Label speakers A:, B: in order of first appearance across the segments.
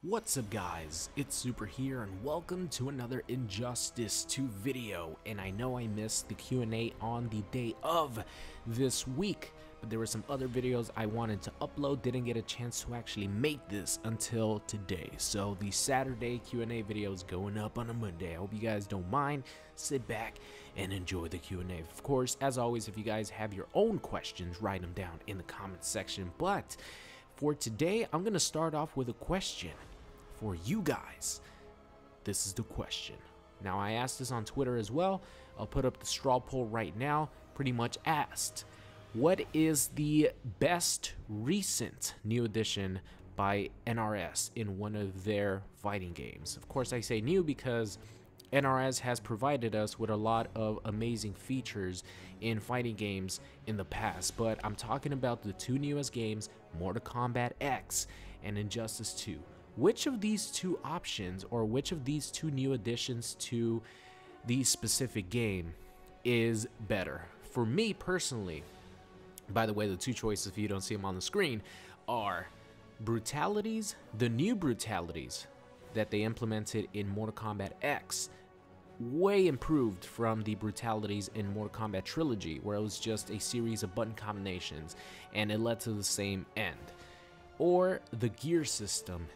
A: What's up guys, it's Super here and welcome to another Injustice 2 video. And I know I missed the Q&A on the day of this week, but there were some other videos I wanted to upload, didn't get a chance to actually make this until today. So the Saturday Q&A video is going up on a Monday. I hope you guys don't mind. Sit back and enjoy the Q&A. Of course, as always, if you guys have your own questions, write them down in the comments section. But for today, I'm going to start off with a question for you guys. This is the question. Now, I asked this on Twitter as well. I'll put up the straw poll right now. Pretty much asked, what is the best recent new addition by NRS in one of their fighting games? Of course, I say new because NRS has provided us with a lot of amazing features in fighting games in the past, but I'm talking about the two newest games, Mortal Kombat X and Injustice 2. Which of these two options, or which of these two new additions to the specific game is better? For me personally, by the way, the two choices, if you don't see them on the screen, are brutalities, the new brutalities that they implemented in Mortal Kombat X, way improved from the brutalities in Mortal Kombat Trilogy, where it was just a series of button combinations and it led to the same end. Or the gear system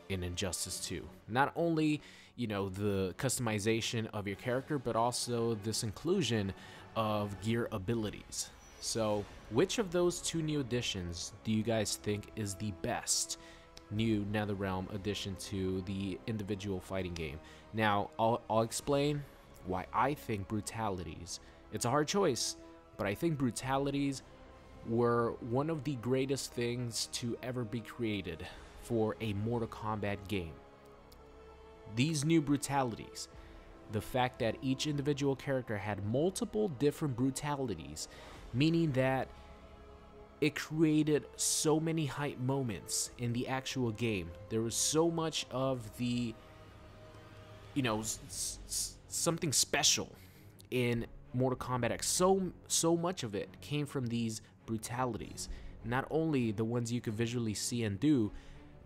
A: in Injustice 2. Not only, the customization of your character, but also this inclusion of gear abilities. So, which of those two new additions do you guys think is the best new NetherRealm addition to the individual fighting game? Now, I'll explain why I think brutalities. It's a hard choice, but I think brutalities were one of the greatest things to ever be created for a Mortal Kombat game. These new brutalities, the fact that each individual character had multiple different brutalities, meaning that it created so many hype moments in the actual game. There was so much of the, something special in Mortal Kombat X. So much of it came from these brutalities. Not only the ones you could visually see and do,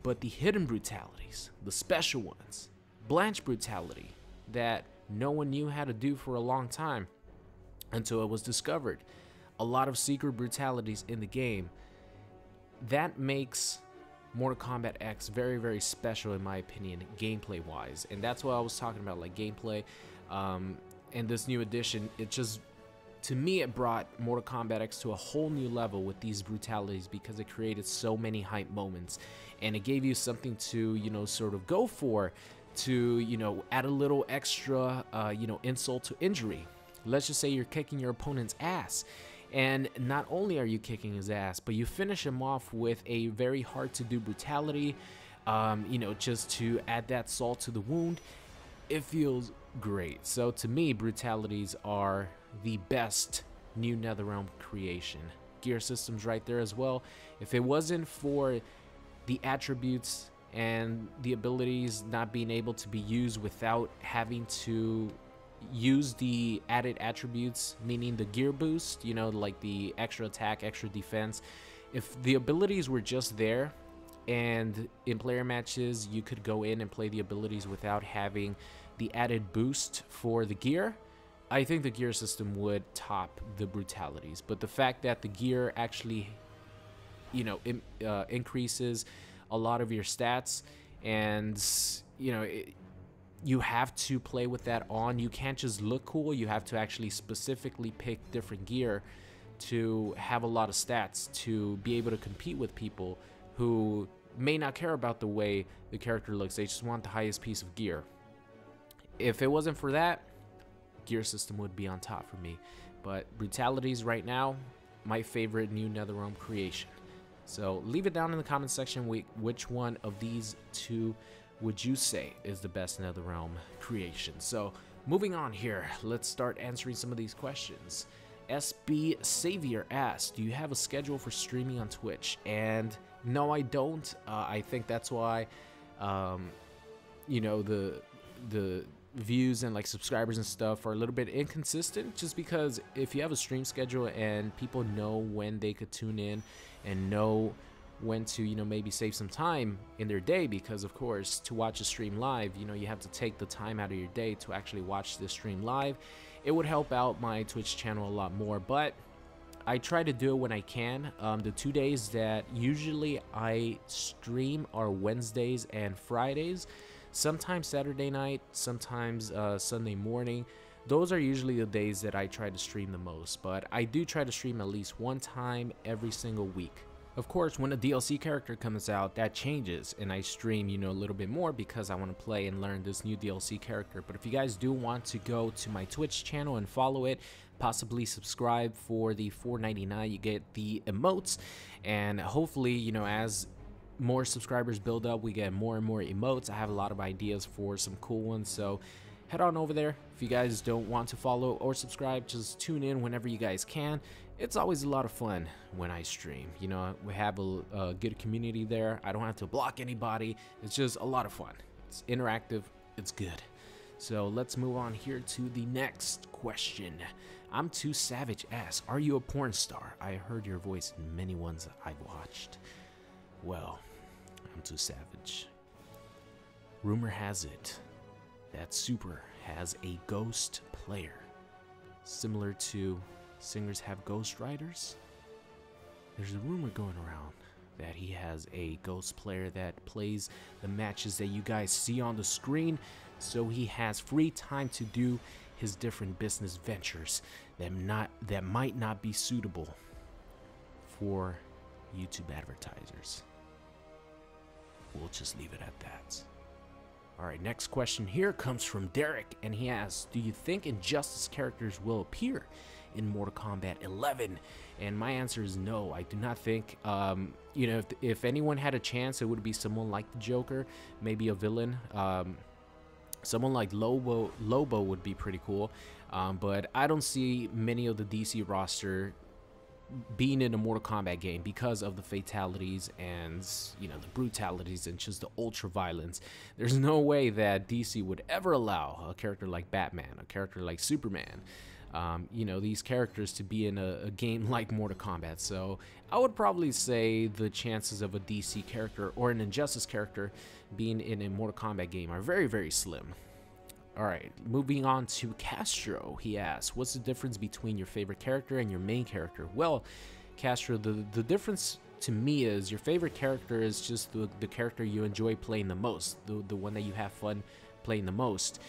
A: but the hidden brutalities, the special ones. Blanche brutality that no one knew how to do for a long time until it was discovered. A lot of secret brutalities in the game. That makes Mortal Kombat X very, very special in my opinion, gameplay wise. And that's what I was talking about, like gameplay. And this new addition, it just, to me, it brought Mortal Kombat X to a whole new level with these brutalities because it created so many hype moments. And it gave you something to, sort of go for, to, add a little extra, insult to injury. Let's just say you're kicking your opponent's ass. And not only are you kicking his ass, but you finish him off with a very hard to do brutality, just to add that salt to the wound. It feels great. So to me, brutalities are the best new NetherRealm creation. Gear systems right there as well. If it wasn't for the attributes and the abilities not being able to be used without having to use the added attributes, meaning the gear boost, like the extra attack, extra defense, if the abilities were just there and in player matches you could go in and play the abilities without having the added boost for the gear, I think the gear system would top the brutalities. But the fact that the gear actually increases a lot of your stats, and you have to play with that on. You can't just look cool. You have to actually specifically pick different gear to have a lot of stats to be able to compete with people who may not care about the way the character looks. They just want the highest piece of gear. If it wasn't for that, gear system would be on top for me. But brutalities right now, my favorite new NetherRealm creation. So leave it down in the comment section which one of these two would you say is the best NetherRealm creation. So moving on here, let's start answering some of these questions. SB Savior asks, do you have a schedule for streaming on Twitch? And no, I don't. I think that's why the views and like subscribers and stuff are a little bit inconsistent, just because if you have a stream schedule and people know when they could tune in and know when to, you know, maybe save some time in their day, because of course to watch a stream live, you know, you have to take the time out of your day to actually watch this stream live. It would help out my Twitch channel a lot more, but I try to do it when I can. The 2 days that usually I stream are Wednesdays and Fridays, sometimes Saturday night, sometimes Sunday morning. Those are usually the days that I try to stream the most, but I do try to stream at least one time every single week. Of course, when a DLC character comes out, that changes, and I stream, you know, a little bit more because I want to play and learn this new DLC character. But if you guys do want to go to my Twitch channel and follow it, possibly subscribe for the $4.99, you get the emotes, and hopefully, you know, as more subscribers build up, we get more and more emotes. I have a lot of ideas for some cool ones, so head on over there. If you guys don't want to follow or subscribe, just tune in whenever you guys can. It's always a lot of fun when I stream. You know, we have a good community there. I don't have to block anybody. It's just a lot of fun. It's interactive. It's good. So let's move on here to the next question. I'm Too Savage asks, are you a porn star? I heard your voice in many ones I've watched. Well, I'm Too Savage. Rumor has it that Super has a ghost player, similar to singers have ghost writers. There's a rumor going around that he has a ghost player that plays the matches that you guys see on the screen, so he has free time to do his different business ventures that might not be suitable for YouTube advertisers. We'll just leave it at that. Alright, next question here comes from Derek, and he asks, do you think Injustice characters will appear in Mortal Kombat 11? And my answer is no. I do not think, you know, if anyone had a chance, it would be someone like the Joker, maybe a villain. Someone like Lobo would be pretty cool, but I don't see many of the DC roster being in a Mortal Kombat game because of the fatalities and, you know, the brutalities and just the ultra violence. There's no way that DC would ever allow a character like Batman, a character like Superman, you know, these characters to be in a game like Mortal Kombat. So I would probably say the chances of a DC character or an Injustice character being in a Mortal Kombat game are very, very slim. Alright, moving on to Castro. He asks, what's the difference between your favorite character and your main character? Well, Castro, the difference to me is your favorite character is just the character you enjoy playing the most, the one that you have fun playing the most.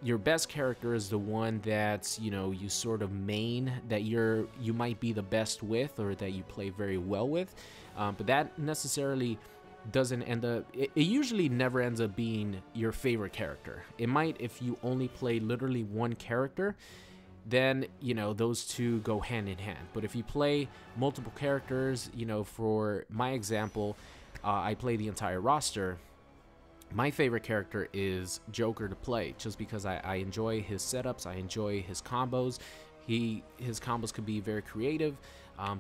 A: Your best character is the one that, you know, you sort of main, that you might be the best with or that you play very well with, but that necessarily doesn't end up, it usually never ends up being your favorite character. It might if you only play literally one character, then, you know, those two go hand in hand. But if you play multiple characters, you know, for my example, I play the entire roster. My favorite character is Joker to play, just because I enjoy his setups, I enjoy his combos. His combos could be very creative,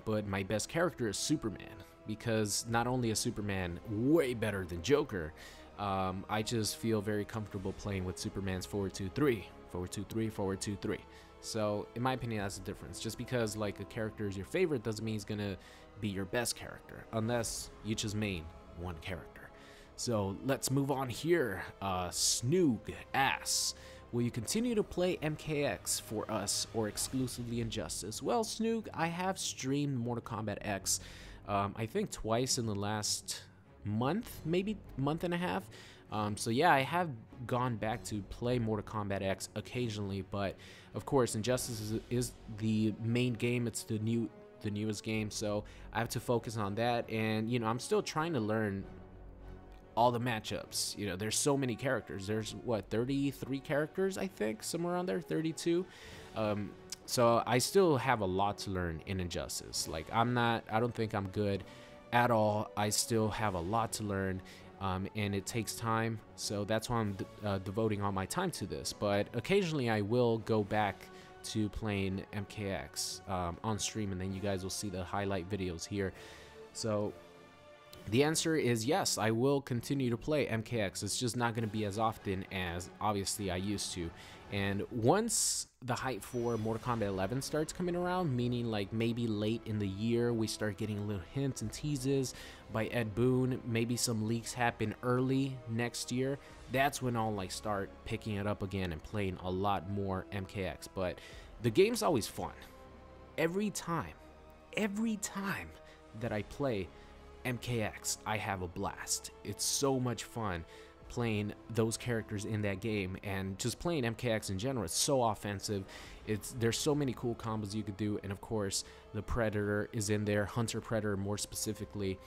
A: but my best character is Superman, because not only is Superman way better than Joker, I just feel very comfortable playing with Superman's forward 2-3, forward 2-3, forward 2-3. So in my opinion, that's the difference. Just because like a character is your favorite doesn't mean he's gonna be your best character, unless you just main one character. So let's move on here. Snoog asks, will you continue to play MKX for us or exclusively Injustice? Well, Snoog, I have streamed Mortal Kombat X, I think twice in the last month, maybe month and a half. So yeah, I have gone back to play Mortal Kombat X occasionally, but of course Injustice is the main game. It's the newest game, so I have to focus on that. And you know, I'm still trying to learn all the matchups. You know, there's so many characters. There's what, 33 characters, I think, somewhere around there, 32. So I still have a lot to learn in Injustice. Like I don't think I'm good at all. I still have a lot to learn, and it takes time. So that's why I'm devoting all my time to this. But occasionally I will go back to playing MKX on stream, and then you guys will see the highlight videos here. So The answer is yes, I will continue to play MKX. It's just not going to be as often as obviously I used to. And once the hype for Mortal Kombat 11 starts coming around, meaning like maybe late in the year, we start getting little hints and teases by Ed Boon, maybe some leaks happen early next year, that's when I'll like start picking it up again and playing a lot more MKX. But the game's always fun. Every time that I play MKX, I have a blast. It's so much fun playing those characters in that game, and just playing MKX in general. It's so offensive. There's so many cool combos you could do, and of course the Predator is in there, Hunter Predator more specifically,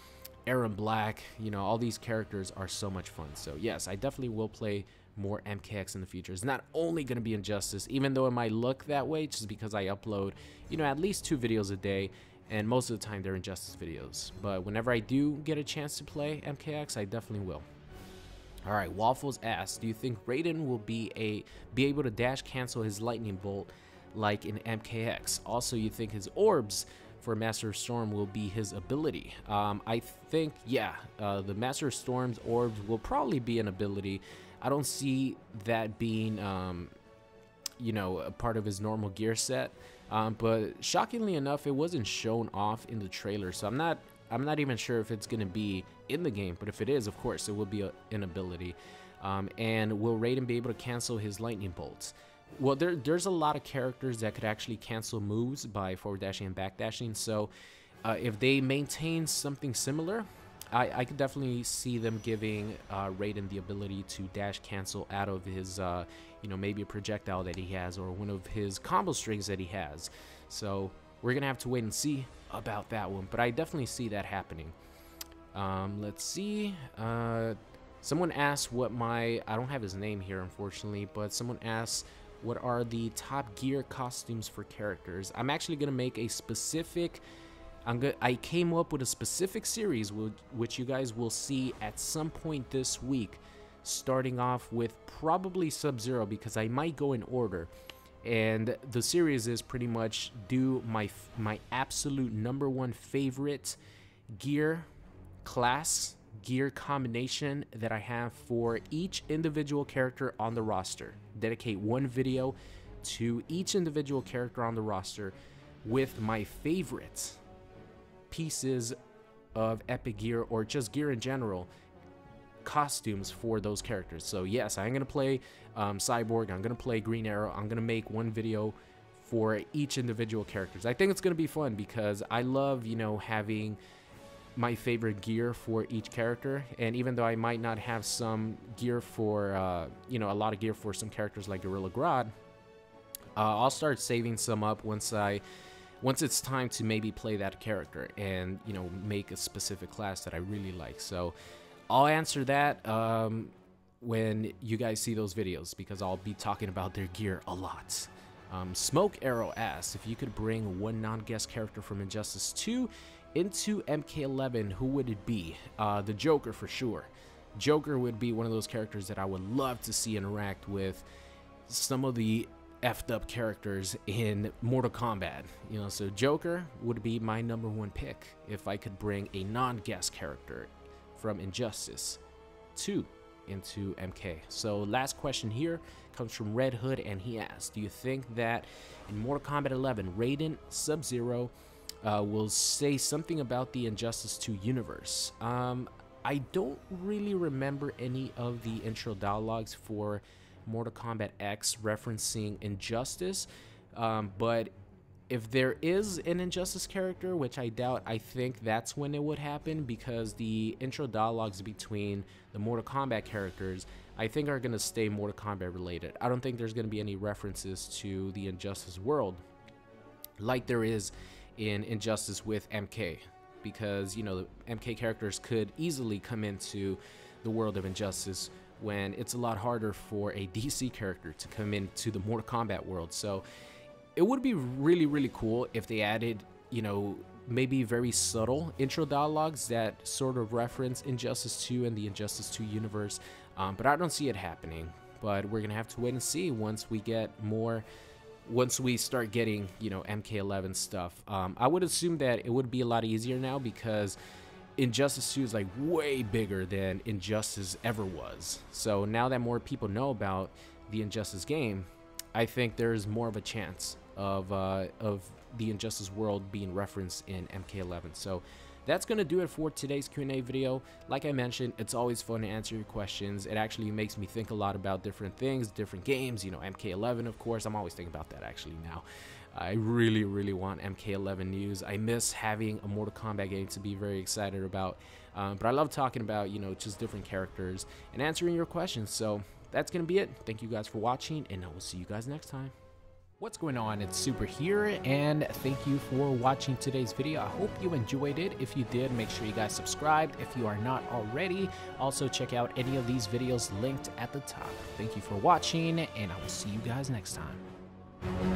A: Aaron Black, you know, all these characters are so much fun. So yes, I definitely will play more MKX in the future. It's not only going to be Injustice, even though it might look that way just because I upload, you know, at least 2 videos a day, and most of the time they're Injustice videos. But whenever I do get a chance to play MKX, I definitely will. All right, Waffles asks, do you think Raiden will be able to dash cancel his lightning bolt like in MKX? Also, you think his orbs for Master of Storm will be his ability? I think, yeah, the Master of Storm's orbs will probably be an ability. I don't see that being, you know, a part of his normal gear set. But shockingly enough, it wasn't shown off in the trailer, so I'm not even sure if it's going to be in the game, but if it is, of course, it will be an ability. And will Raiden be able to cancel his lightning bolts? Well, there's a lot of characters that could actually cancel moves by forward dashing and back dashing, so if they maintain something similar, I could definitely see them giving Raiden the ability to dash cancel out of his, you know, maybe a projectile that he has or one of his combo strings that he has. So we're going to have to wait and see about that one, but I definitely see that happening. Let's see. Someone asked what I don't have his name here, unfortunately, but someone asked what are the top gear costumes for characters. I'm actually going to make a specific... I came up with a specific series which you guys will see at some point this week, starting off with probably Sub-Zero, because I might go in order. And the series is pretty much do my absolute #1 favorite gear class, gear combination that I have for each individual character on the roster. Dedicate one video to each individual character on the roster with my favorites pieces of epic gear, or just gear in general, costumes for those characters. So yes, I'm gonna play Cyborg, I'm gonna play Green Arrow, I'm gonna make one video for each individual characters. I think it's gonna be fun because I love, you know, having my favorite gear for each character. And even though I might not have some gear for you know, a lot of gear for some characters like Gorilla Grodd, I'll start saving some up once it's time to maybe play that character and, you know, make a specific class that I really like. So I'll answer that when you guys see those videos, because I'll be talking about their gear a lot. Smoke Arrow asks if you could bring one non-guest character from Injustice 2 into MK11, who would it be? The Joker for sure. Joker would be one of those characters that I would love to see interact with some of the effed up characters in Mortal Kombat, you know. So Joker would be my #1 pick if I could bring a non-guest character from Injustice 2 into MK. So last question here comes from Red Hood, and he asks, do you think that in Mortal Kombat 11 Raiden Sub-Zero will say something about the Injustice 2 universe? I don't really remember any of the intro dialogues for Mortal Kombat X referencing Injustice, but if there is an Injustice character, which I doubt, I think that's when it would happen, because the intro dialogues between the Mortal Kombat characters I think are going to stay Mortal Kombat related. I don't think there's going to be any references to the Injustice world like there is in Injustice with MK, because, you know, the MK characters could easily come into the world of Injustice when it's a lot harder for a DC character to come into the Mortal Kombat world. So it would be really, really cool if they added, you know, maybe very subtle intro dialogues that sort of reference Injustice 2 and the Injustice 2 universe, but I don't see it happening. But we're gonna have to wait and see once we get more, once we start getting, you know, MK11 stuff. I would assume that it would be a lot easier now, because Injustice 2 is like way bigger than Injustice ever was. So now that more people know about the Injustice game, I think there's more of a chance of the Injustice world being referenced in MK11. So that's going to do it for today's Q&A video. Like I mentioned, it's always fun to answer your questions. It actually makes me think a lot about different things, different games, you know, MK11, of course. I'm always thinking about that actually now. I really, really want MK11 news. I miss having a Mortal Kombat game to be very excited about. But I love talking about, you know, just different characters and answering your questions. So that's going to be it. Thank you guys for watching, and I will see you guys next time. What's going on? It's Super here, and thank you for watching today's video. I hope you enjoyed it. If you did, make sure you guys subscribed if you are not already. Also, check out any of these videos linked at the top. Thank you for watching, and I will see you guys next time.